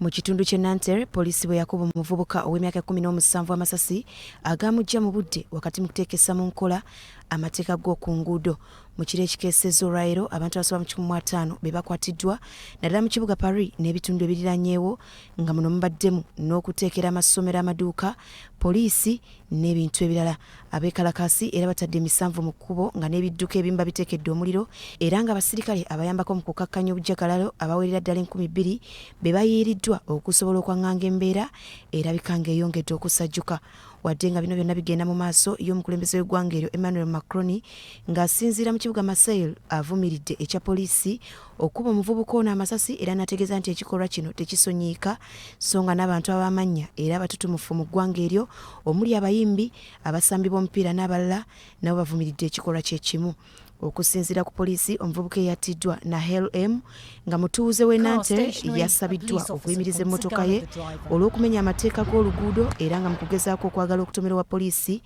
mu kitundu kye Nanterre poliisi bwe yakuba omuvubuka ow'emyaka 17 amasasi agaamujja mu budde wakati mu kuteekesa mu nkola amateeka g'oku nguudo. Mu kiro ekikeesezza olwaleero abantu abasoba mu 15 be bakwatiddwa naddala mu kibuga Paris n'ebitundu ebiriraanyeewo nga muno mubaddemu n'okuteekera amasomero, amaduuka, poliisi n'ebintu ebirala. Abeekalakaasi era batadde emisanvu mu kkubo nga n'ebidduka ebimu babiteekedde omuliro era nga abasirikale abayambako mu kukakkanya obujagalalo abawerera ddala 2,000 be bayiiriddwa okusobola okwaŋŋanga embeera erabika ng'eyongedde okusajjuka. Wadde nga bino byonna bigenda mu maaso y'omukulembeze w'eggwanga eryo Emmanuel Macron ng'asinziira mu kibuga Marseille avumiridde ekya poliisi okuba omuvubuka ono amasasi era n'ategeeza nti ekikolwa kino tekisonyiika so nga n'abantu ab'amannya era abatutumufu mu ggwanga eryo omuli abayimbi, abasambi b'omupiira n'abalala nabo bavumiridde ekikolwa kye kimu. Okusinziira ku poliisi omuvubuka eyattiddwa Nahel M nga mutuuze w'e Nanterre yasabiddwa okuyimiriza emmotoka ye olw'okumenya amateeka g'oluguudo era nga mu kugezaako okwagala okutomera wa poliisi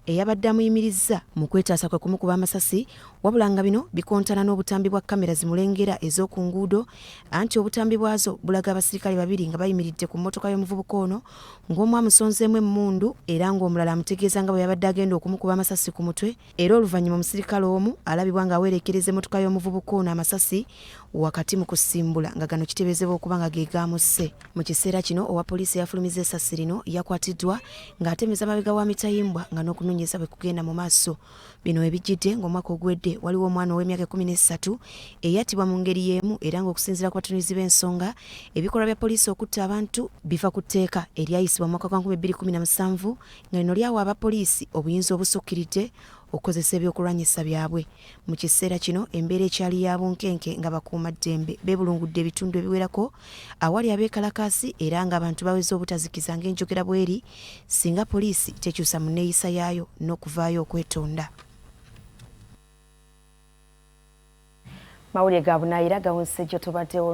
eyabadde amuyimirizza mu kwetaasa kwe kumukuba amasasi, wabula nga bino bikontana n'obutambi bwa kamera zimulengera ez'oku nguudo anti obutambi bwazo bulaga abasirikale 2 nga bayimiridde ku mmotoka y'omuvubuka ono ng'omu amusonzeemu emmundu era ng'omulala amutegeeza nga bwe yabadde agenda okumukuba amasasi ku mutwe era oluvannyuma omusirikale omu alabibwa nga awerekereza emmotoka y'omuvubuka ono amasasi wakati mu kusimbula nga gano kitebeezebwa okuba nga ge gaamusse. Mu kiseera kino owa poliisi eyafulumizza essasi lino yakwatiddwa ng'atemeza mabega wa mitayimbwa nga n'okunoonyeza bwe kugenda mu maaso. Bino ebijjidde ng'omwaka ogwedde waliwo omwana ow'emyaka 13 eyattibwa mu ngeri y'emu era ng'okusinziira ku batunuulizi b'ensonga ebikolwa bya poliisi okutta abantu biva ku tteeka eryayisibwa mu mwaka gwa 2017 nga lino lyawa abapoliisi obuyinza obusukkiridde okukozesa ebyokulwanyisa byabwe. Mu kiseera kino embeera ekyali ya bunkenke nga bakuumaddembe beebulungudde ebitundu ebiwerako awali abeekalakaasi era ng'abantu baweze obutazikiza ng'enjogera bweri singa poliisi tekyusa mu nneeyisa yaayo n'okuvaayo okwetonda. Mawulire ga bunaayira gawunse gye tubaddewo